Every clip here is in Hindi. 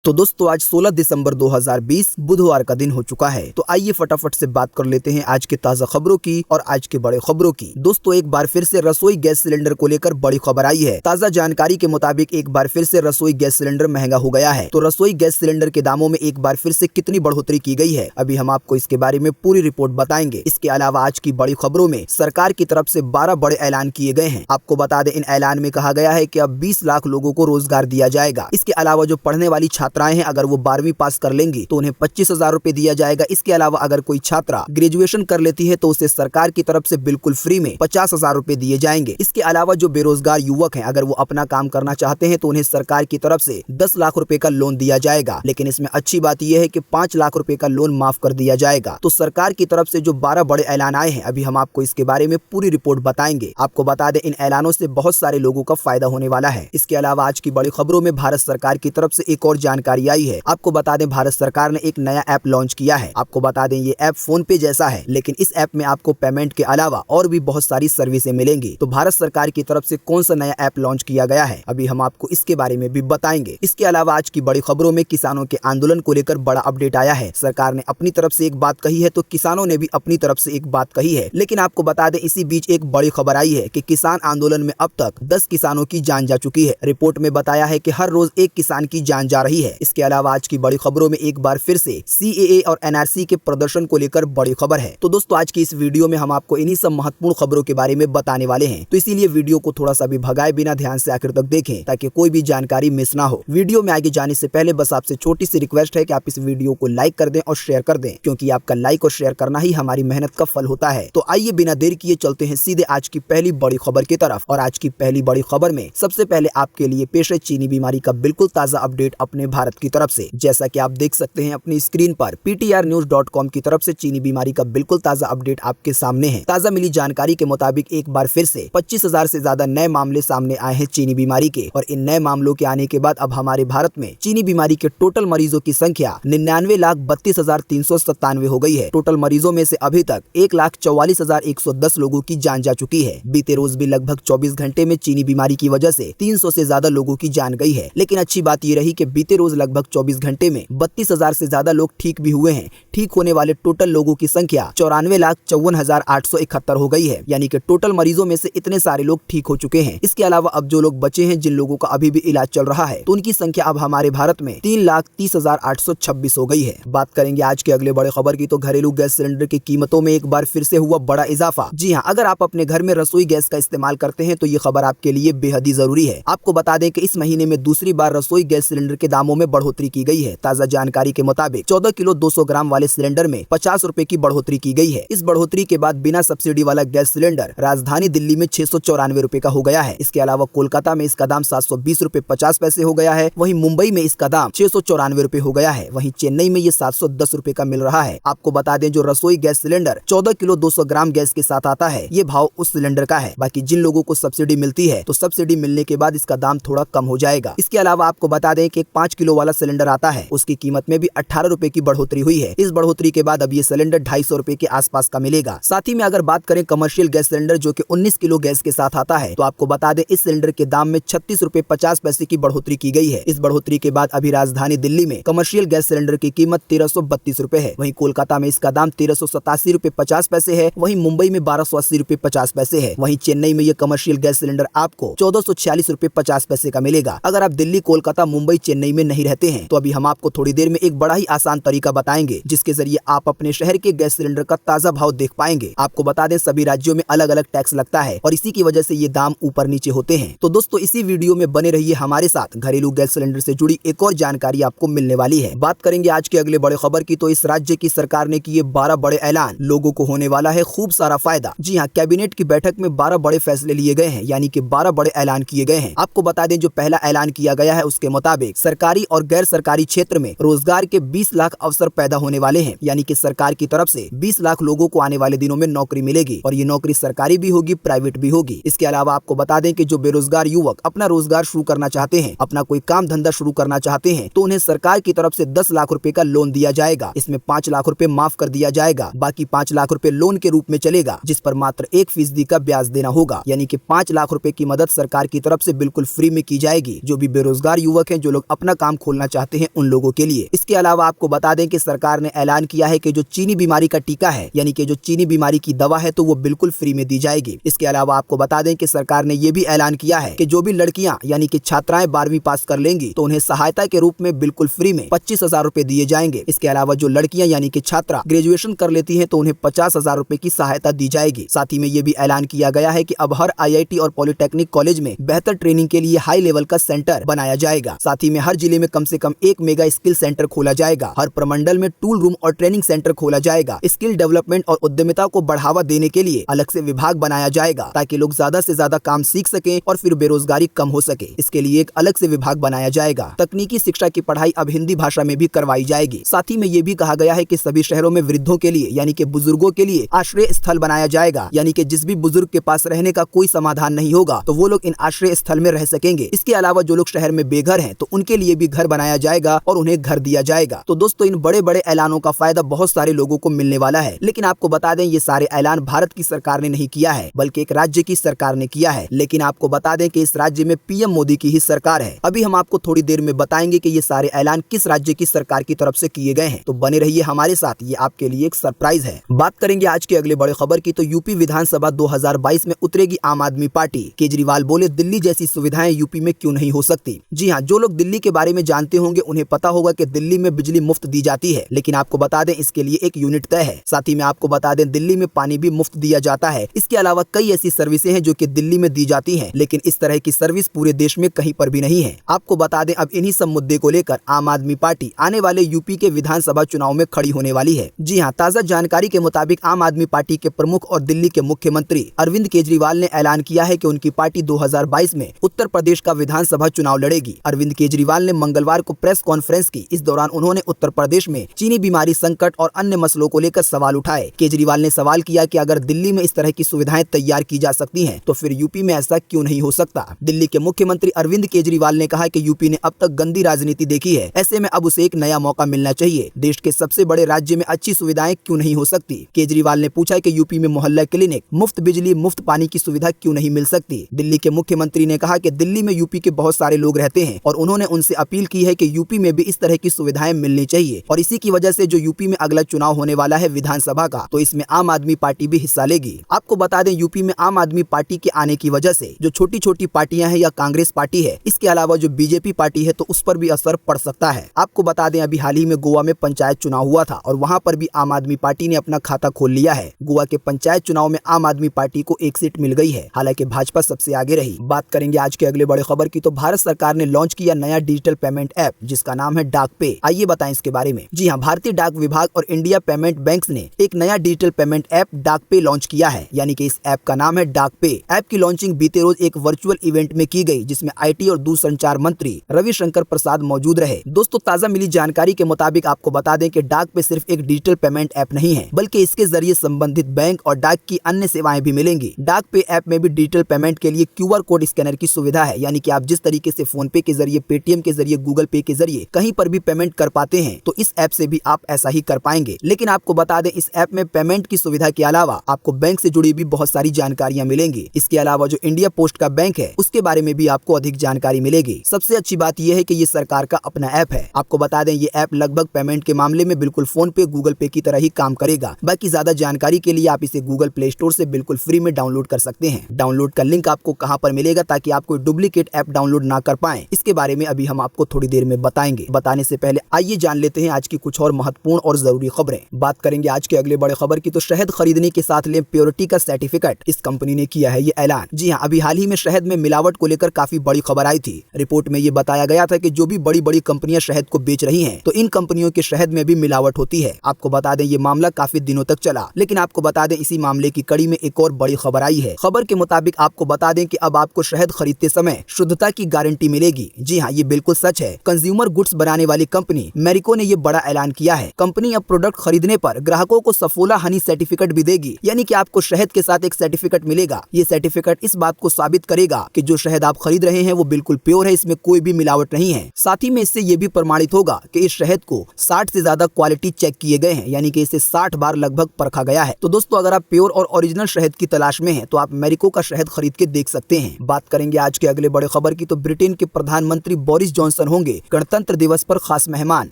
तो दोस्तों आज 16 दिसंबर 2020 बुधवार का दिन हो चुका है। तो आइए फटाफट से बात कर लेते हैं आज के ताजा खबरों की और आज के बड़े खबरों की। दोस्तों एक बार फिर से रसोई गैस सिलेंडर को लेकर बड़ी खबर आई है। ताजा जानकारी के मुताबिक एक बार फिर से रसोई गैस सिलेंडर महंगा हो गया है। तो रसोई गैस सिलेंडर के दामों में एक बार फिर से कितनी बढ़ोतरी की गई है, अभी हम आपको इसके बारे में पूरी रिपोर्ट बताएंगे। इसके अलावा आज की बड़ी खबरों में सरकार की तरफ से 12 बड़े ऐलान किए गए हैं। आपको बता दें इन ऐलान में कहा गया है कि अब 20 लाख लोगों को रोजगार दिया जाएगा। इसके अलावा जो पढ़ने वाली छात्राएं हैं अगर वो 12वीं पास कर लेंगी तो उन्हें 25,000 रुपए दिया जाएगा। इसके अलावा अगर कोई छात्रा ग्रेजुएशन कर लेती है तो उसे सरकार की तरफ से बिल्कुल फ्री में 50,000 रुपए दिए जाएंगे। इसके अलावा जो बेरोजगार युवक हैं अगर वो अपना काम करना चाहते हैं तो उन्हें सरकार की तरफ से 10 लाख रुपए का लोन दिया जाएगा। लेकिन इसमें अच्छी बात यह है कि 5 लाख रुपए का लोन माफ कर दिया जाएगा। तो सरकार की तरफ से जो 12 बड़े ऐलान आए हैं अभी हम आपको इसके बारे में पूरी रिपोर्ट बताएंगे। आपको बता दें इन ऐलानों से बहुत सारे लोगों का फायदा होने वाला है। इसके अलावा आज की बड़ी खबरों में भारत सरकार की तरफ से एक और जानकारी आई है। आपको बता दें भारत सरकार ने एक नया ऐप लॉन्च किया है। आपको बता दें ये ऐप फोन पे जैसा है, लेकिन इस ऐप में आपको पेमेंट के अलावा और भी बहुत सारी सर्विसें मिलेंगी। तो भारत सरकार की तरफ से कौन सा नया ऐप लॉन्च किया गया है अभी हम आपको इसके बारे में भी बताएंगे। इसके अलावा आज की बड़ी खबरों में किसानों के आंदोलन को लेकर बड़ा अपडेट आया है। सरकार ने अपनी तरफ से एक बात कही है तो किसानों ने भी अपनी तरफ से एक बात कही है। लेकिन आपको बता दें इसी बीच एक बड़ी खबर आई है कि किसान आंदोलन में अब तक 10 किसानों की जान जा चुकी है। रिपोर्ट में बताया है कि हर रोज एक किसान की जान जा रही है। इसके अलावा आज की बड़ी खबरों में एक बार फिर से CAA और NRC के प्रदर्शन को लेकर बड़ी खबर है। तो दोस्तों आज की इस वीडियो में हम आपको इन्हीं सब महत्वपूर्ण खबरों के बारे में बताने वाले हैं। तो इसीलिए वीडियो को थोड़ा सा भी भगाए बिना ध्यान से आखिर तक देखें ताकि कोई भी जानकारी मिस ना हो। वीडियो में आगे जाने से पहले बस आपसे छोटी सी रिक्वेस्ट है कि आप इस वीडियो को लाइक कर दें और शेयर कर दें, क्योंकि आपका लाइक और शेयर करना ही हमारी मेहनत का फल होता है। तो आइए बिना देर किए चलते हैं सीधे आज की पहली बड़ी खबर की तरफ। और आज की पहली बड़ी खबर में सबसे पहले आपके लिए पेश है चीनी बीमारी का बिल्कुल ताजा अपडेट अपने भारत की तरफ से। जैसा कि आप देख सकते हैं अपनी स्क्रीन पर PTRnews.com की तरफ से चीनी बीमारी का बिल्कुल ताजा अपडेट आपके सामने है। ताजा मिली जानकारी के मुताबिक एक बार फिर से 25,000 से ज्यादा नए मामले सामने आए हैं चीनी बीमारी के। और इन नए मामलों के आने के बाद अब हमारे भारत में चीनी बीमारी के टोटल मरीजों की संख्या 99,32,397 हो गई है। टोटल मरीजों में से अभी तक 1,44,110 लोगों की जान जा चुकी है। बीते रोज भी लगभग 24 घंटे में चीनी बीमारी की वजह से 300 से ज्यादा लोगों की जान गई है। लेकिन अच्छी बात ये रही कि बीते रोज लगभग 24 घंटे में 32,000 से ज्यादा लोग ठीक भी हुए हैं। ठीक होने वाले टोटल लोगों की संख्या 94,54,871 हो गई है। यानी कि टोटल मरीजों में से इतने सारे लोग ठीक हो चुके हैं। इसके अलावा अब जो लोग बचे हैं, जिन लोगों का अभी भी इलाज चल रहा है, तो उनकी संख्या अब हमारे भारत में 3,30,826 हो गई है। बात करेंगे आज के अगले बड़े खबर की, तो घरेलू गैस सिलेंडर की कीमतों में एक बार फिर से हुआ बड़ा इजाफा। जी हाँ, अगर आप अपने घर में रसोई गैस का इस्तेमाल करते हैं तो ये खबर आपके लिए बेहद ही जरूरी है। आपको बता दें कि इस महीने में दूसरी बार रसोई गैस सिलेंडर के दामों में बढ़ोतरी की गई है। ताजा जानकारी के मुताबिक 14 किलो 200 ग्राम वाले सिलेंडर में 50 रुपए की बढ़ोतरी की गई है। इस बढ़ोतरी के बाद बिना सब्सिडी वाला गैस सिलेंडर राजधानी दिल्ली में 694 रुपए का हो गया है। इसके अलावा कोलकाता में इसका दाम 720 रुपए 50 पैसे हो गया है। वहीं मुंबई में इसका दाम 694 रुपए हो गया है। वहीं चेन्नई में ये 710 रुपए का मिल रहा है। आपको बता दें जो रसोई गैस सिलेंडर 14 किलो 200 ग्राम गैस के साथ आता है, ये भाव उस सिलेंडर का है। बाकी जिन लोगों को सब्सिडी मिलती है तो सब्सिडी मिलने के बाद इसका दाम थोड़ा कम हो जाएगा। इसके अलावा आपको बता दें कि एक 5 किलो वाला सिलेंडर आता है, उसकी कीमत में भी 18 रुपए की बढ़ोतरी हुई है। इस बढ़ोतरी के बाद अब ये सिलेंडर 250 रुपए के आसपास का मिलेगा। साथ ही में अगर बात करें कमर्शियल गैस सिलेंडर जो कि 19 किलो गैस के साथ आता है, तो आपको बता दें इस सिलेंडर के दाम में 36 रुपए 50 पैसे की बढ़ोतरी की गई है। इस बढ़ोतरी के बाद अभी राजधानी दिल्ली में कमर्शियल गैस सिलेंडर की कीमत 1332 रुपए है। वहीं कोलकाता में इसका दाम 1387 रुपए 50 पैसे है। वहीं मुंबई में 1280 रुपए 50 पैसे है। वहीं चेन्नई में ये कमर्शियल गैस सिलेंडर आपको 1446 रुपए 50 पैसे का मिलेगा। अगर आप दिल्ली, कोलकाता, मुंबई, चेन्नई में नहीं रहते हैं तो अभी हम आपको थोड़ी देर में एक बड़ा ही आसान तरीका बताएंगे जिसके जरिए आप अपने शहर के गैस सिलेंडर का ताजा भाव देख पाएंगे। आपको बता दें सभी राज्यों में अलग अलग टैक्स लगता है और इसी की वजह से ये दाम ऊपर नीचे होते हैं। तो दोस्तों इसी वीडियो में बने रहिए हमारे साथ। घरेलू गैस सिलेंडर से जुड़ी एक और जानकारी आपको मिलने वाली है। बात करेंगे आज के अगले बड़े खबर की, तो इस राज्य की सरकार ने किए 12 बड़े ऐलान। लोगों को होने वाला है खूब सारा फायदा। जी हाँ, कैबिनेट की बैठक में 12 बड़े फैसले लिए गए हैं, यानी कि 12 बड़े ऐलान किए गए हैं। आपको बता दें जो पहला ऐलान किया गया है उसके मुताबिक सरकारी और गैर सरकारी क्षेत्र में रोजगार के 20 लाख अवसर पैदा होने वाले हैं। यानी कि सरकार की तरफ से 20 लाख लोगों को आने वाले दिनों में नौकरी मिलेगी और ये नौकरी सरकारी भी होगी, प्राइवेट भी होगी। इसके अलावा आपको बता दें कि जो बेरोजगार युवक अपना रोजगार शुरू करना चाहते हैं, अपना कोई काम धंधा शुरू करना चाहते हैं, तो उन्हें सरकार की तरफ से 10 लाख रुपए का लोन दिया जाएगा। इसमें 5 लाख रुपए माफ कर दिया जाएगा। बाकी 5 लाख रुपए लोन के रूप में चलेगा, जिस पर मात्र 1% का ब्याज देना होगा। यानी कि 5 लाख रुपए की मदद सरकार की तरफ से बिल्कुल फ्री में की जाएगी। जो भी बेरोजगार युवक हैं, जो लोग अपना काम काम खोलना चाहते हैं उन लोगों के लिए। इसके अलावा आपको बता दें कि सरकार ने ऐलान किया है कि जो चीनी बीमारी का टीका है यानी कि जो चीनी बीमारी की दवा है तो वो बिल्कुल फ्री में दी जाएगी। इसके अलावा आपको बता दें कि सरकार ने ये भी ऐलान किया है कि जो भी लड़कियां यानी कि छात्राएं 12वीं पास कर लेंगी तो उन्हें सहायता के रूप में बिल्कुल फ्री में 25,000 रुपए दिए जाएंगे। इसके अलावा जो लड़कियां यानी कि छात्रा ग्रेजुएशन कर लेती हैं तो उन्हें 50,000 रुपए की सहायता दी जाएगी। साथ ही में ये भी ऐलान किया गया है कि अब हर IIT और पॉलिटेक्निक कॉलेज में बेहतर ट्रेनिंग के लिए हाई लेवल का सेंटर बनाया जाएगा। साथ ही में हर जिले में कम से कम एक मेगा स्किल सेंटर खोला जाएगा। हर प्रमंडल में टूल रूम और ट्रेनिंग सेंटर खोला जाएगा। स्किल डेवलपमेंट और उद्यमिता को बढ़ावा देने के लिए अलग से विभाग बनाया जाएगा ताकि लोग ज्यादा से ज्यादा काम सीख सकें और फिर बेरोजगारी कम हो सके। इसके लिए एक अलग से विभाग बनाया जाएगा। तकनीकी शिक्षा की पढ़ाई अब हिंदी भाषा में भी करवाई जाएगी। साथ ही में ये भी कहा गया है कि सभी शहरों में वृद्धों के लिए यानी कि बुजुर्गों के लिए आश्रय स्थल बनाया जाएगा। यानी कि जिस भी बुजुर्ग के पास रहने का कोई समाधान नहीं होगा तो वो लोग इन आश्रय स्थल में रह सकेंगे। इसके अलावा जो लोग शहर में बेघर हैं तो उनके लिए भी घर बनाया जाएगा और उन्हें घर दिया जाएगा। तो दोस्तों इन बड़े बड़े ऐलानों का फायदा बहुत सारे लोगों को मिलने वाला है। लेकिन आपको बता दें ये सारे ऐलान भारत की सरकार ने नहीं किया है बल्कि एक राज्य की सरकार ने किया है। लेकिन आपको बता दें कि इस राज्य में PM मोदी की ही सरकार है। अभी हम आपको थोड़ी देर में बताएंगे कि ये सारे ऐलान किस राज्य की सरकार की तरफ से किए गए हैं। तो बने रहिए हमारे साथ, ये आपके लिए एक सरप्राइज है। बात करेंगे आज के अगले बड़े खबर की तो यूपी विधानसभा 2022 में उतरेगी आम आदमी पार्टी। केजरीवाल बोले दिल्ली जैसी सुविधाएं यूपी में क्यों नहीं हो सकती। जी हाँ, जो लोग दिल्ली के बारे में जानते होंगे उन्हें पता होगा कि दिल्ली में बिजली मुफ्त दी जाती है। लेकिन आपको बता दें इसके लिए एक यूनिट तय है। साथ ही में आपको बता दें दिल्ली में पानी भी मुफ्त दिया जाता है। इसके अलावा कई ऐसी सर्विसें हैं जो कि दिल्ली में दी जाती हैं, लेकिन इस तरह की सर्विस पूरे देश में कहीं पर भी नहीं है। आपको बता दें अब इन्हीं सब मुद्दे को लेकर आम आदमी पार्टी आने वाले यूपी के विधानसभा चुनाव में खड़ी होने वाली है। जी हाँ, ताज़ा जानकारी के मुताबिक आम आदमी पार्टी के प्रमुख और दिल्ली के मुख्यमंत्री अरविंद केजरीवाल ने ऐलान किया है कि उनकी पार्टी 2022 में उत्तर प्रदेश का विधानसभा चुनाव लड़ेगी। अरविंद केजरीवाल ने मंगलवार को प्रेस कॉन्फ्रेंस की। इस दौरान उन्होंने उत्तर प्रदेश में चीनी बीमारी संकट और अन्य मसलों को लेकर सवाल उठाए। केजरीवाल ने सवाल किया कि अगर दिल्ली में इस तरह की सुविधाएं तैयार की जा सकती हैं, तो फिर यूपी में ऐसा क्यों नहीं हो सकता। दिल्ली के मुख्यमंत्री अरविंद केजरीवाल ने कहा कि यूपी ने अब तक गंदी राजनीति देखी है, ऐसे में अब उसे एक नया मौका मिलना चाहिए। देश के सबसे बड़े राज्य में अच्छी सुविधाएं क्यों नहीं हो सकती। केजरीवाल ने पूछा कि यूपी में मोहल्ला क्लिनिक, मुफ्त बिजली, मुफ्त पानी की सुविधा क्यों नहीं मिल सकती। दिल्ली के मुख्यमंत्री ने कहा कि दिल्ली में यूपी के बहुत सारे लोग रहते हैं और उन्होंने उनसे अपील की है कि यूपी में भी इस तरह की सुविधाएं मिलनी चाहिए और इसी की वजह से जो यूपी में अगला चुनाव होने वाला है विधानसभा का, तो इसमें आम आदमी पार्टी भी हिस्सा लेगी। आपको बता दें यूपी में आम आदमी पार्टी के आने की वजह से जो छोटी छोटी पार्टियां हैं या कांग्रेस पार्टी है, इसके अलावा जो बीजेपी पार्टी है, तो उस पर भी असर पड़ सकता है। आपको बता दें अभी हाल ही में गोवा में पंचायत चुनाव हुआ था और वहां पर भी आम आदमी पार्टी ने अपना खाता खोल लिया है। गोवा के पंचायत चुनाव में आम आदमी पार्टी को एक सीट मिल गई है, हालांकि भाजपा सबसे आगे रही। बात करेंगे आज के अगले बड़े खबर की तो भारत सरकार ने लॉन्च किया नया डिजिटल पेमेंट ऐप जिसका नाम है डाक पे। आइए बताएं इसके बारे में। जी हाँ, भारतीय डाक विभाग और इंडिया पेमेंट बैंक ने एक नया डिजिटल पेमेंट ऐप डाक पे लॉन्च किया है, यानी कि इस ऐप का नाम है डाक पे। ऐप की लॉन्चिंग बीते रोज एक वर्चुअल इवेंट में की गई जिसमें IT और दूरसंचार मंत्री रविशंकर प्रसाद मौजूद रहे। दोस्तों, ताजा मिली जानकारी के मुताबिक आपको बता दें कि डाक पे सिर्फ एक डिजिटल पेमेंट ऐप नहीं है, बल्कि इसके जरिए संबंधित बैंक और डाक की अन्य सेवाएं भी मिलेंगी। डाक पे ऐप में भी डिजिटल पेमेंट के लिए QR कोड स्कैनर की सुविधा है, यानी कि आप जिस तरीके से फोन पे के जरिए, पेटीएम के जरिए, गूगल पे के जरिए कहीं पर भी पेमेंट कर पाते हैं, तो इस ऐप से भी आप ऐसा ही कर पाएंगे। लेकिन आपको बता दें इस ऐप में पेमेंट की सुविधा के अलावा आपको बैंक से जुड़ी भी बहुत सारी जानकारियां मिलेंगी। इसके अलावा जो इंडिया पोस्ट का बैंक है उसके बारे में भी आपको अधिक जानकारी मिलेगी। सबसे अच्छी बात यह है कि ये सरकार का अपना ऐप है। आपको बता दें ये ऐप लगभग पेमेंट के मामले में बिल्कुल फोन पे, गूगल पे की तरह ही काम करेगा। बाकी ज्यादा जानकारी के लिए आप इसे गूगल प्ले स्टोर से बिल्कुल फ्री में डाउनलोड कर सकते हैं। डाउनलोड का लिंक आपको कहां पर मिलेगा ताकि आप कोई डुप्लीकेट ऐप डाउनलोड ना कर पाएं, इसके बारे में अभी हम आपको थोड़ी देर में बताएंगे। बताने से पहले आइए जान लेते हैं आज की कुछ और महत्वपूर्ण और जरूरी खबरें। बात करेंगे आज के अगले बड़े खबर की तो शहद खरीदने के साथ लें प्योरिटी का सर्टिफिकेट। इस कंपनी ने किया है ये ऐलान। जी हाँ, अभी हाल ही में शहद में मिलावट को लेकर काफी बड़ी खबर आई थी। रिपोर्ट में ये बताया गया था कि जो भी बड़ी बड़ी कंपनियां शहद को बेच रही हैं, तो इन कंपनियों के शहद में भी मिलावट होती है। आपको बता दें ये मामला काफी दिनों तक चला, लेकिन आपको बता दें इसी मामले की कड़ी में एक और बड़ी खबर आई है। खबर के मुताबिक आपको बता दें कि अब आपको शहद खरीदते समय शुद्धता की गारंटी मिलेगी। जी हाँ, ये बिल्कुल सच है। कंज्यूमर गुड्स बनाने वाली कंपनी मैरिको ने ये बड़ा ऐलान किया है। कंपनी अब प्रोडक्ट खरीदने पर ग्राहकों को सफोला हनी सर्टिफिकेट भी देगी, यानी कि आपको शहद के साथ एक सर्टिफिकेट मिलेगा। ये सर्टिफिकेट इस बात को साबित करेगा कि जो शहद आप खरीद रहे हैं वो बिल्कुल प्योर है, इसमें कोई भी मिलावट नहीं है। साथ ही में इससे ये भी प्रमाणित होगा कि इस शहद को 60 से ज्यादा क्वालिटी चेक किए गए हैं, यानी कि इसे 60 बार लगभग परखा गया है। तो दोस्तों, अगर आप प्योर और ओरिजिनल शहद की तलाश में हैं, तो आप मैरिको का शहद खरीद के देख सकते हैं। बात करेंगे आज के अगले बड़े खबर की तो ब्रिटेन के प्रधानमंत्री बोरिस जॉनसन जॉनसन होंगे गणतंत्र दिवस पर खास मेहमान।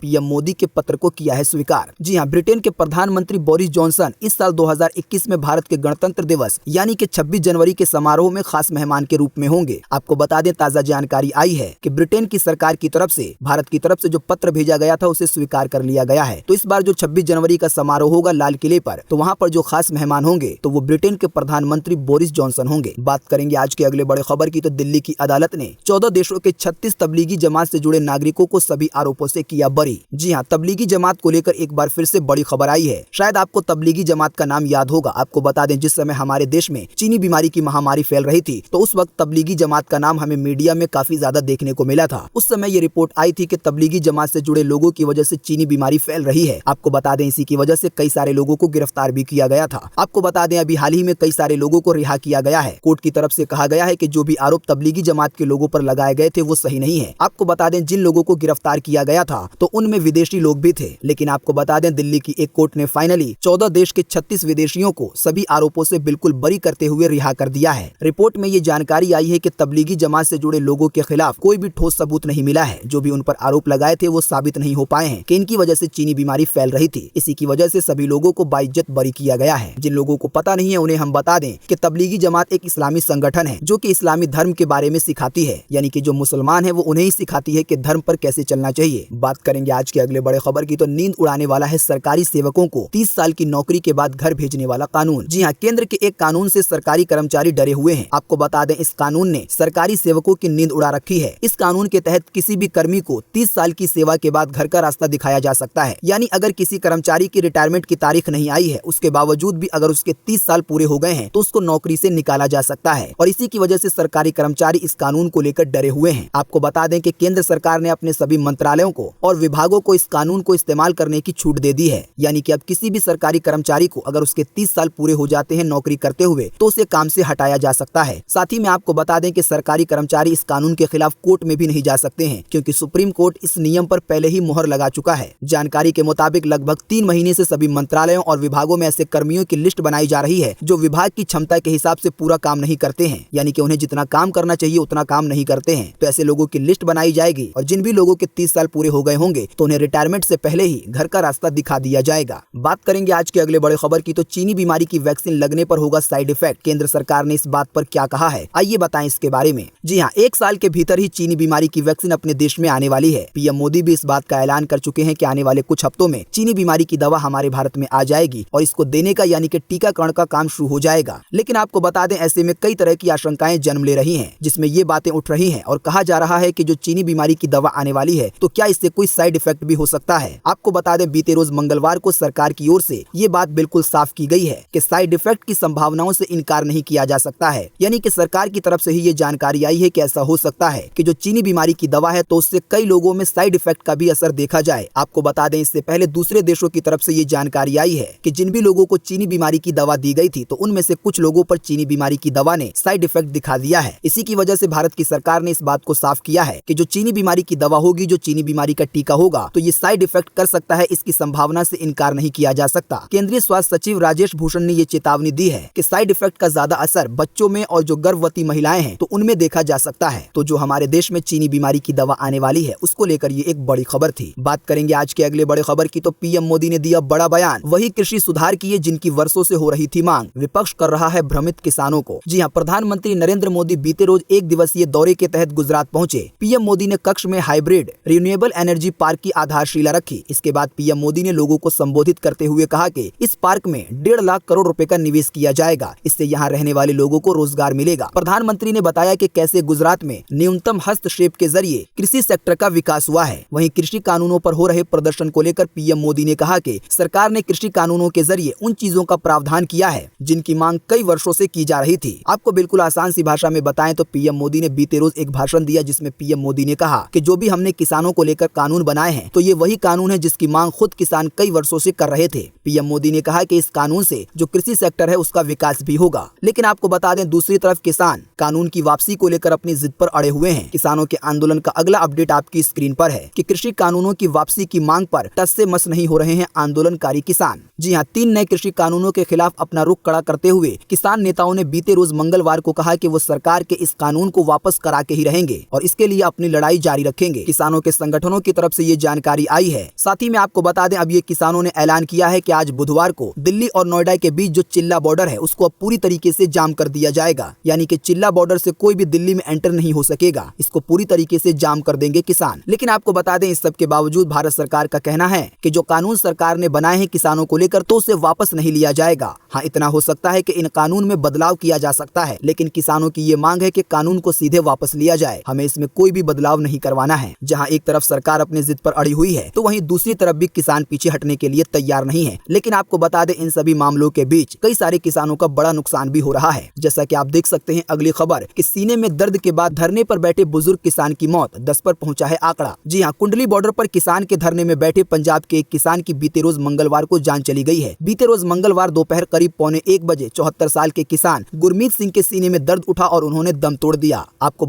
पीएम मोदी के पत्र को किया है स्वीकार। जी हां, ब्रिटेन के प्रधानमंत्री बोरिस जॉनसन इस साल 2021 में भारत के गणतंत्र दिवस यानी कि 26 जनवरी के समारोह में खास मेहमान के रूप में होंगे। आपको बता दें, ताजा जानकारी आई है कि ब्रिटेन की सरकार की तरफ से भारत की तरफ से जो पत्र भेजा गया था उसे स्वीकार कर लिया गया है। तो इस बार जो 26 जनवरी का समारोह होगा लाल किले पर, तो वहां पर जो खास मेहमान होंगे तो वो ब्रिटेन के प्रधानमंत्री बोरिस जॉनसन होंगे। बात करेंगे आज के अगले बड़े खबर की, तो दिल्ली की अदालत ने 14 देशों के 36 तबलीगी जमात से जुड़े नागरिकों को सभी आरोपों से किया बरी। जी हां, तबलीगी जमात को लेकर एक बार फिर से बड़ी खबर आई है। शायद आपको तबलीगी जमात का नाम याद होगा। आपको बता दें, जिस समय हमारे देश में चीनी बीमारी की महामारी फैल रही थी तो उस वक्त तबलीगी जमात का नाम हमें मीडिया में काफी ज्यादा देखने को मिला था। उस समय ये रिपोर्ट आई थी कि तबलीगी जमात से जुड़े लोगों की वजह से चीनी बीमारी फैल रही है। आपको बता दें, इसी की वजह से कई सारे लोगों को गिरफ्तार भी किया गया था। आपको बता दें, अभी हाल ही में कई सारे लोगों को रिहा किया गया है। कोर्ट की तरफ से कहा गया है कि जो भी आरोप तबलीगी जमात के लोगों पर लगाए गए थे वो सही नहीं है। आपको बता दें, जिन लोगों को गिरफ्तार किया गया था तो उनमें विदेशी लोग भी थे, लेकिन आपको बता दें दिल्ली की एक कोर्ट ने फाइनली 14 देश के 36 विदेशियों को सभी आरोपों से बिल्कुल बरी करते हुए रिहा कर दिया है। रिपोर्ट में ये जानकारी आई है कि तबलीगी जमात से जुड़े लोगों के खिलाफ कोई भी ठोस सबूत नहीं मिला है। जो भी उन पर आरोप लगाए थे वो साबित नहीं हो पाए हैं कि इनकी वजह से चीनी बीमारी फैल रही थी। इसी की वजह से सभी लोगों को बाइज्जत बरी किया गया है। जिन लोगों को पता नहीं है उन्हें हम बता दें कि तबलीगी जमात एक इस्लामी संगठन है जो कि इस्लामी धर्म के बारे में सिखाती है, यानी कि जो मुसलमान है वो उन्हें ही सिखाती है कि धर्म पर कैसे चलना चाहिए। बात करेंगे आज के अगले बड़े खबर की, तो नींद उड़ाने वाला है सरकारी सेवकों को 30 साल की नौकरी के बाद घर भेजने वाला कानून। जी हां, केंद्र के एक कानून से सरकारी कर्मचारी डरे हुए हैं। आपको बता दें, इस कानून ने सरकारी सेवकों की नींद उड़ा रखी है। इस कानून के तहत किसी भी कर्मी को 30 साल की सेवा के बाद घर का रास्ता दिखाया जा सकता है। यानी अगर किसी कर्मचारी की रिटायरमेंट की तारीख नहीं आई है, उसके बावजूद भी अगर उसके 30 साल पूरे हो गए हैं तो उसको नौकरी से निकाला जा सकता है। और इसी की वजह से सरकारी कर्मचारी इस कानून को लेकर डरे हुए हैं। आपको बता दें कि केंद्र सरकार ने अपने सभी मंत्रालयों को और विभागों को इस कानून को इस्तेमाल करने की छूट दे दी है। यानी कि अब किसी भी सरकारी कर्मचारी को अगर उसके 30 साल पूरे हो जाते हैं नौकरी करते हुए तो उसे काम से हटाया जा सकता है। साथ ही में आपको बता दें कि सरकारी कर्मचारी इस कानून के खिलाफ कोर्ट में भी नहीं जा सकते हैं, क्योंकि सुप्रीम कोर्ट इस नियम पर पहले ही मुहर लगा चुका है। जानकारी के मुताबिक लगभग 3 महीने से सभी मंत्रालयों और विभागों में ऐसे कर्मियों की लिस्ट बनाई जा रही है जो विभाग की क्षमता के हिसाब से पूरा काम नहीं करते हैं, यानी कि उन्हें जितना काम करना चाहिए उतना काम नहीं करते हैं। तो ऐसे लोगों की लिस्ट बनाई जाएगी और जिन भी लोगों के 30 साल पूरे हो गए होंगे तो उन्हें रिटायरमेंट से पहले ही घर का रास्ता दिखा दिया जाएगा। बात करेंगे आज के अगले बड़े खबर की, तो चीनी बीमारी की वैक्सीन लगने पर होगा साइड इफेक्ट। केंद्र सरकार ने इस बात पर क्या कहा है, आइए बताएं इसके बारे में। जी हां, 1 साल के भीतर ही चीनी बीमारी की वैक्सीन अपने देश में आने वाली है। पीएम मोदी भी इस बात का ऐलान कर चुके हैं कि आने वाले कुछ हफ्तों में चीनी बीमारी की दवा हमारे भारत में आ जाएगी और इसको देने का यानी कि टीकाकरण का काम शुरू हो जाएगा। लेकिन आपको बता दें, ऐसे में कई तरह की आशंकाएं जन्म ले रही हैं, जिसमें ये बातें उठ रही हैं और कहा जा रहा है कि जो चीनी बीमारी की दवा आने वाली है तो क्या इससे कोई साइड इफेक्ट भी हो सकता है। आपको बता दें, बीते रोज मंगलवार को सरकार की ओर से ये बात बिल्कुल साफ की गई है कि साइड इफेक्ट की संभावनाओं से इनकार नहीं किया जा सकता है। यानी कि सरकार की तरफ से ही ये जानकारी आई है कि ऐसा हो सकता है कि जो चीनी बीमारी की दवा है तो उससे कई लोगों में साइड इफेक्ट का भी असर देखा जाए। आपको बता दें, इससे पहले दूसरे देशों की तरफ से ये जानकारी आई है कि जिन भी लोगों को चीनी बीमारी की दवा दी गई थी तो उनमें से कुछ लोगों पर चीनी बीमारी की दवा ने साइड इफेक्ट दिखा दिया है। इसी की वजह से भारत की सरकार ने इस बात को साफ किया है कि जो चीनी बीमारी की दवा होगी, जो चीनी बीमारी का टीका होगा, तो ये साइड इफेक्ट कर सकता है, इसकी संभावना से इनकार नहीं किया जा सकता। केंद्रीय स्वास्थ्य सचिव राजेश भूषण ने ये चेतावनी दी है कि साइड इफेक्ट का ज्यादा असर बच्चों में और जो गर्भवती महिलाएं हैं तो उनमें देखा जा सकता है। तो जो हमारे देश में चीनी बीमारी की दवा आने वाली है उसको लेकर ये एक बड़ी खबर थी। बात करेंगे आज के अगले बड़े खबर की, तो पीएम मोदी ने दिया बड़ा बयान, वही कृषि सुधार किए जिनकी वर्षों से हो रही थी मांग, विपक्ष कर रहा है भ्रमित किसानों को। जी हां, प्रधानमंत्री नरेंद्र मोदी बीते रोज 1 दिवसीय दौरे के तहत गुजरात पहुंचे। पीएम मोदी ने कक्ष में हाइब्रिड रिन्यूएबल एनर्जी पार्क की आधारशिला रखी। इसके बाद पीएम मोदी ने लोगों को संबोधित करते हुए कहा कि इस पार्क में 1.5 लाख करोड़ रुपए का निवेश किया जाएगा, इससे यहाँ रहने वाले लोगों को रोजगार मिलेगा। प्रधानमंत्री ने बताया कि कैसे गुजरात में न्यूनतम हस्तक्षेप के जरिए कृषि सेक्टर का विकास हुआ है। वहीं कृषि कानूनों पर हो रहे प्रदर्शन को लेकर पीएम मोदी ने कहा कि सरकार ने कृषि कानूनों के जरिए उन चीजों का प्रावधान किया है जिनकी मांग कई वर्षों से की जा रही थी। आपको बिल्कुल आसान सी भाषा में बताएं तो पीएम मोदी ने बीते रोज एक भाषण दिया जिसमें पीएम मोदी ने कहा कि जो भी हमने किसानों को लेकर कानून बनाए हैं तो ये वही कानून है जिसकी मांग खुद किसान कई वर्षों से कर रहे थे। पीएम मोदी ने कहा कि इस कानून से जो कृषि सेक्टर है उसका विकास भी होगा। लेकिन आपको बता दें, दूसरी तरफ किसान कानून की वापसी को लेकर अपनी जिद पर अड़े हुए हैं। किसानों के आंदोलन का अगला अपडेट आपकी स्क्रीन पर है कि कृषि कानूनों की वापसी की मांग पर टस से मस नहीं हो रहे हैं आंदोलनकारी किसान। जी हां, 3 नए कृषि कानूनों के खिलाफ अपना रुख कड़ा करते हुए किसान नेताओं ने बीते रोज मंगलवार को कहा कि वो सरकार के इस कानून को वापस करा के ही रहेंगे और इसके लिए अपनी लड़ाई लड़ाई जारी रखेंगे। किसानों के संगठनों की तरफ से ये जानकारी आई है। साथ ही में आपको बता दें, अब ये किसानों ने ऐलान किया है कि आज बुधवार को दिल्ली और नोएडा के बीच जो चिल्ला बॉर्डर है उसको अब पूरी तरीके से जाम कर दिया जाएगा। यानी कि चिल्ला बॉर्डर से कोई भी दिल्ली में एंटर नहीं हो सकेगा। इसको पूरी तरीके से जाम कर देंगे किसान। लेकिन आपको बता दें, इस सब के बावजूद भारत सरकार का कहना है कि जो कानून सरकार ने बनाए हैं किसानों को लेकर, तो उसे वापस नहीं लिया जाएगा। हाँ, इतना हो सकता है कि इन कानून में बदलाव किया जा सकता है, लेकिन किसानों की ये मांग है कि कानून को सीधे वापस लिया जाए। हमें इसमें कोई भी बदलाव नहीं करवाना है। जहाँ एक तरफ सरकार अपनी जिद पर अड़ी हुई है, तो वहीं दूसरी तरफ भी किसान पीछे हटने के लिए तैयार नहीं है। लेकिन आपको बता दें, इन सभी मामलों के बीच कई सारे किसानों का बड़ा नुकसान भी हो रहा है। जैसा कि आप देख सकते हैं अगली खबर कि सीने में दर्द के बाद धरने पर बैठे बुजुर्ग किसान की मौत, 10 पर पहुंचा है आंकड़ा। जी हां, कुंडली बॉर्डर पर किसान के धरने में बैठे पंजाब के एक किसान की बीते रोज मंगलवार को जान चली गई है। बीते रोज मंगलवार दोपहर करीब 1:45 बजे 74 साल के किसान गुरमीत सिंह के सीने में दर्द उठा और उन्होंने दम तोड़ दिया। आपको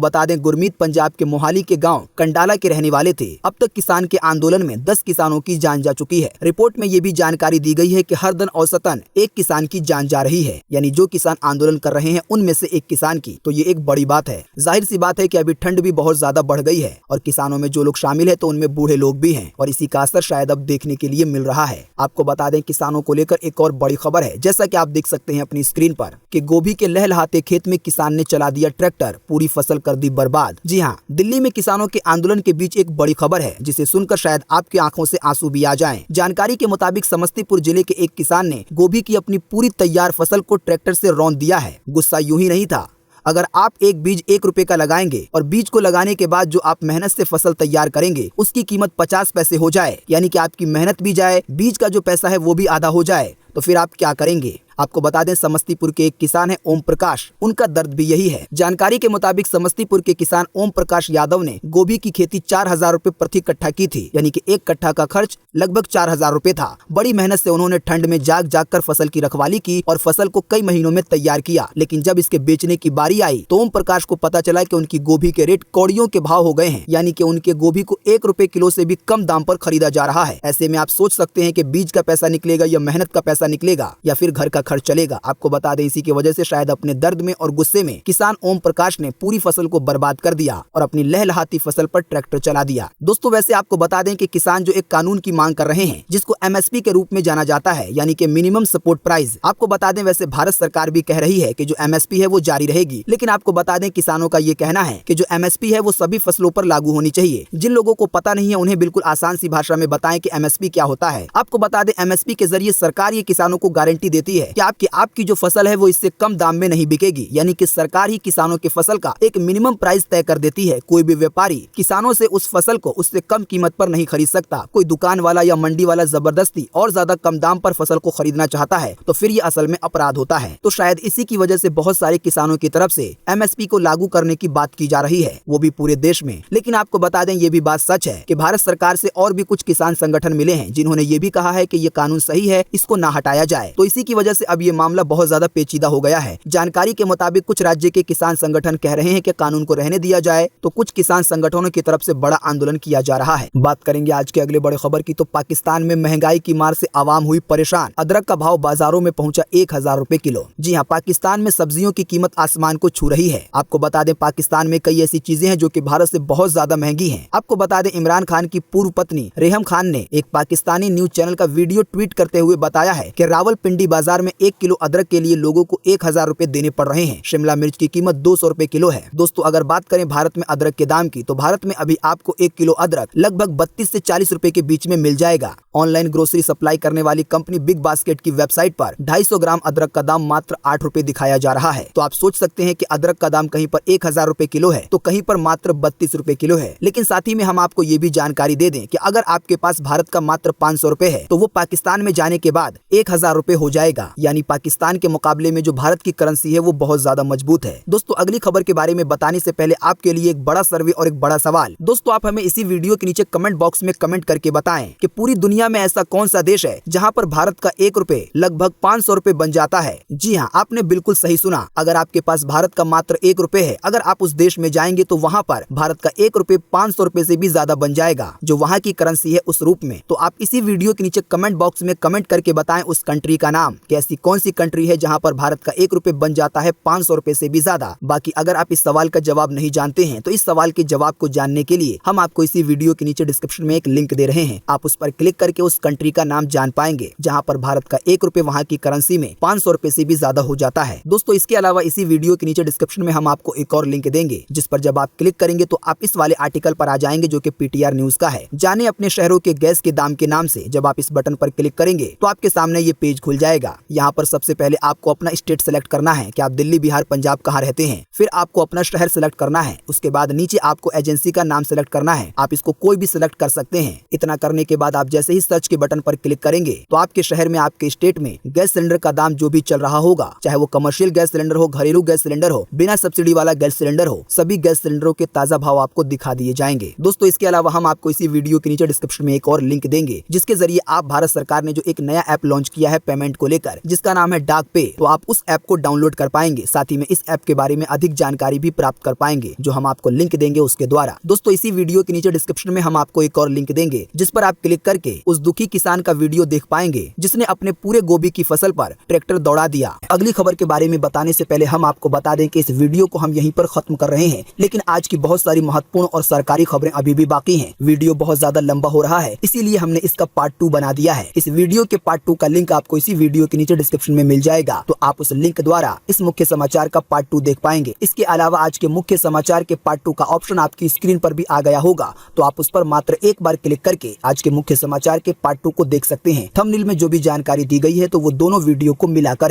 बता दें गुरमीत पंजाब के मोहाली के गाँव कंडाला के रहने वाले थे। अब तक किसान के आंदोलन में 10 किसानों की जान जा चुकी है। रिपोर्ट में ये भी जानकारी दी गई है कि हर दिन औसतन एक किसान की जान जा रही है। यानी जो किसान आंदोलन कर रहे हैं उनमें से एक किसान की, तो ये एक बड़ी बात है। जाहिर सी बात है कि अभी ठंड भी बहुत ज्यादा बढ़ गई है और किसानों में जो लोग शामिल है तो उनमें बूढ़े लोग भी हैं और इसी का असर शायद अब देखने के लिए मिल रहा है। आपको बता दें, किसानों को लेकर एक और बड़ी खबर है। जैसा कि आप देख सकते हैं अपनी स्क्रीन पर कि गोभी के लहलहाते खेत में किसान ने चला दिया ट्रैक्टर, पूरी फसल कर दी बर्बाद। जी हाँ, दिल्ली में किसानों के आंदोलन के बीच एक बड़ी खबर है जिसे सुनकर शायद आपकी आंखों से आंसू भी आ जाएं। जानकारी के मुताबिक समस्तीपुर जिले के एक किसान ने गोभी की अपनी पूरी तैयार फसल को ट्रैक्टर से रौंद दिया है। गुस्सा यूं ही नहीं था। अगर आप एक बीज 1 रुपए का लगाएंगे और बीज को लगाने के बाद जो आप मेहनत से फसल तैयार करेंगे उसकी कीमत 50 पैसे हो जाए, यानी कि आपकी मेहनत भी जाए, बीज का जो पैसा है वो भी आधा हो जाए, तो फिर आप क्या करेंगे? आपको बता दें, समस्तीपुर के एक किसान है ओम प्रकाश, उनका दर्द भी यही है। जानकारी के मुताबिक समस्तीपुर के किसान ओम प्रकाश यादव ने गोभी की खेती 4000 रुपए प्रति कट्ठा की थी, यानी कि एक कट्ठा का खर्च लगभग 4000 रुपए था। बड़ी मेहनत से उन्होंने ठंड में जाग जाग कर फसल की रखवाली की और फसल को कई महीनों में तैयार किया। लेकिन जब इसके बेचने की बारी आई तो ओम प्रकाश को पता चला कि उनकी गोभी के रेट कौड़ियों के भाव हो गए हैं, यानी कि उनके गोभी को 1 रुपए किलो से भी कम दाम पर खरीदा जा रहा है। ऐसे में आप सोच सकते हैं कि बीज का पैसा निकलेगा या मेहनत का पैसा निकलेगा या फिर घर का खर्च चलेगा। आपको बता दें, इसी की वजह से शायद अपने दर्द में और गुस्से में किसान ओम प्रकाश ने पूरी फसल को बर्बाद कर दिया और अपनी लहलहाती फसल पर ट्रैक्टर चला दिया। दोस्तों, वैसे आपको बता दें कि किसान जो एक कानून की मांग कर रहे हैं जिसको MSP के रूप में जाना जाता है, यानी कि मिनिमम सपोर्ट प्राइस। आपको बता दें, वैसे भारत सरकार भी कह रही है कि जो MSP है वो जारी रहेगी, लेकिन आपको बता दें किसानों का ये कहना है कि जो MSP है वो सभी फसलों पर लागू होनी चाहिए। जिन लोगों को पता नहीं है उन्हें बिल्कुल आसान सी भाषा में बताएं कि MSP क्या होता है। आपको बता दें, MSP के जरिए सरकार ये किसानों को गारंटी देती है कि आपकी जो फसल है वो इससे कम दाम में नहीं बिकेगी, यानी कि सरकार ही किसानों की फसल का एक मिनिमम प्राइस तय कर देती है। कोई भी व्यापारी किसानों से उस फसल को उससे कम कीमत पर नहीं खरीद सकता। कोई दुकान वाला या मंडी वाला जबरदस्ती और ज्यादा कम दाम पर फसल को खरीदना चाहता है तो फिर ये असल में अपराध होता है। तो शायद इसी की वजह से बहुत सारे किसानों की तरफ से MSP को लागू करने की बात की जा रही है, वो भी पूरे देश में। लेकिन आपको बता दें, ये भी बात सच है कि भारत सरकार से और भी कुछ किसान संगठन मिले हैं जिन्होंने ये भी कहा है कि ये कानून सही है, इसको ना हटाया जाए। तो इसी की वजह से अब ये मामला बहुत ज्यादा पेचीदा हो गया है। जानकारी के मुताबिक कुछ राज्य के किसान संगठन कह रहे हैं कि कानून को रहने दिया जाए, तो कुछ किसान संगठनों की तरफ से बड़ा आंदोलन किया जा रहा है। बात करेंगे आज के अगले बड़े खबर की, तो पाकिस्तान में महंगाई की मार से आवाम हुई परेशान। अदरक का भाव बाजारों में पहुंचा 1000 रुपए किलो। जी हां, पाकिस्तान में सब्जियों की कीमत आसमान को छू रही है। आपको बता दें, पाकिस्तान में कई ऐसी चीजें हैं जो कि भारत से बहुत ज्यादा महंगी हैं। आपको बता दें, इमरान खान की पूर्व पत्नी रेहम खान ने एक पाकिस्तानी न्यूज चैनल का वीडियो ट्वीट करते हुए बताया है कि रावलपिंडी बाजार में 1 किलो अदरक के लिए लोगों को 1000 रुपए देने पड़ रहे हैं। शिमला मिर्च की कीमत 200 रुपए किलो है। दोस्तों, अगर बात करें भारत में अदरक के दाम की, तो भारत में अभी आपको 1 किलो अदरक लगभग 32 से 40 रुपए के बीच में मिल जाएगा। ऑनलाइन ग्रोसरी सप्लाई करने वाली कंपनी बिग बास्केट की वेबसाइट पर 250 ग्राम अदरक का दाम मात्र 8 रुपए दिखाया जा रहा है। तो आप सोच सकते हैं कि अदरक का दाम कहीं पर 1000 रुपए किलो है तो कहीं पर मात्र 32 रुपए किलो है। लेकिन साथ ही में हम आपको ये भी जानकारी दे दें कि अगर आपके पास भारत का मात्र 500 रुपए है तो वो पाकिस्तान में जाने के बाद 1000 रुपए हो जाएगा। यानी पाकिस्तान के मुकाबले में जो भारत की करेंसी है वो बहुत ज्यादा मजबूत है। दोस्तों, अगली खबर के बारे में बताने से पहले आपके लिए एक बड़ा सर्वे और एक बड़ा सवाल। दोस्तों, आप हमें इसी वीडियो के नीचे कमेंट बॉक्स में कमेंट करके बताएं कि पूरी दुनिया में ऐसा कौन सा देश है जहां पर भारत का 1 रुपए लगभग 500 रुपए बन जाता है। जी हां, आपने बिल्कुल सही सुना। अगर आपके पास भारत का मात्र 1 रुपए है, अगर आप उस देश में जाएंगे तो वहां पर भारत का 1 रुपए 500 रुपए से भी ज्यादा बन जाएगा, जो वहां की करेंसी है उस रूप में। तो आप इसी वीडियो के नीचे कमेंट बॉक्स में कमेंट करके बताएं उस कंट्री का नाम। कैसी ऐसी कौन सी कंट्री है जहां पर भारत का 1 रुपए बन जाता है 500 रुपए से भी ज्यादा। बाकी अगर आप इस सवाल का जवाब नहीं जानते हैं तो इस सवाल के जवाब को जानने के लिए हम आपको इसी वीडियो के नीचे डिस्क्रिप्शन में एक लिंक दे रहे हैं। आप उस पर क्लिक करके उस कंट्री का नाम जान पाएंगे जहां पर भारत का 1 रुपए वहां की करेंसी में 500 रुपए से भी ज्यादा हो जाता है। दोस्तों इसके अलावा इसी वीडियो के नीचे डिस्क्रिप्शन में हम आपको एक और लिंक देंगे जिस पर जब आप क्लिक करेंगे तो आप इस वाले आर्टिकल पर आ जाएंगे जो कि पीटीआर न्यूज का है। जाने अपने शहरों के गैस के दाम के नाम से जब आप इस बटन पर क्लिक करेंगे तो आपके सामने ये पेज खुल जाएगा। यहाँ पर सबसे पहले आपको अपना स्टेट सेलेक्ट करना है कि आप दिल्ली, बिहार, पंजाब कहाँ रहते हैं। फिर आपको अपना शहर सेलेक्ट करना है। उसके बाद नीचे आपको एजेंसी का नाम सेलेक्ट करना है। आप इसको कोई भी सिलेक्ट कर सकते हैं। इतना करने के बाद आप जैसे ही सर्च के बटन पर क्लिक करेंगे तो आपके शहर में, आपके स्टेट में गैस सिलेंडर का दाम जो भी चल रहा होगा, चाहे वो कमर्शियल गैस सिलेंडर हो, घरेलू गैस सिलेंडर हो, बिना सब्सिडी वाला गैस सिलेंडर हो, सभी गैस सिलेंडरों के ताजा भाव आपको दिखा दिए जाएंगे। दोस्तों इसके अलावा हम आपको इसी वीडियो के नीचे डिस्क्रिप्शन में एक और लिंक देंगे जिसके जरिए आप, भारत सरकार ने जो एक नया ऐप लॉन्च किया है पेमेंट को लेकर जिसका नाम है डाक पे, तो आप उस ऐप को डाउनलोड कर पाएंगे। साथ ही में इस ऐप के बारे में अधिक जानकारी भी प्राप्त कर पाएंगे जो हम आपको लिंक देंगे उसके द्वारा। दोस्तों इसी वीडियो के नीचे डिस्क्रिप्शन में हम आपको एक और लिंक देंगे जिस पर आप क्लिक करके उस दुखी किसान का वीडियो देख पाएंगे जिसने अपने पूरे गोभी की फसल पर ट्रैक्टर दौड़ा दिया। अगली खबर के बारे में बताने से पहले हम आपको बता दें कि इस वीडियो को हम यहीं पर खत्म कर रहे हैं, लेकिन आज की बहुत सारी महत्वपूर्ण और सरकारी खबरें अभी भी बाकी हैं। वीडियो बहुत ज्यादा लंबा हो रहा है इसीलिए हमने इसका पार्ट 2 बना दिया है। इस वीडियो के पार्ट 2 का लिंक आपको इसी वीडियो के नीचे डिस्क्रिप्शन में मिल जाएगा, तो आप उस लिंक द्वारा इस मुख्य समाचार का पार्ट 2 देख पाएंगे। इसके अलावा आज के मुख्य समाचार के पार्ट 2 का ऑप्शन आपकी स्क्रीन पर भी आ गया होगा, तो आप उस पर मात्र एक बार क्लिक करके आज के मुख्य समाचार के पार्ट 2 को देख सकते हैं। थंबनेल में जो भी जानकारी दी गई है तो वो दोनों वीडियो को मिलाकर है।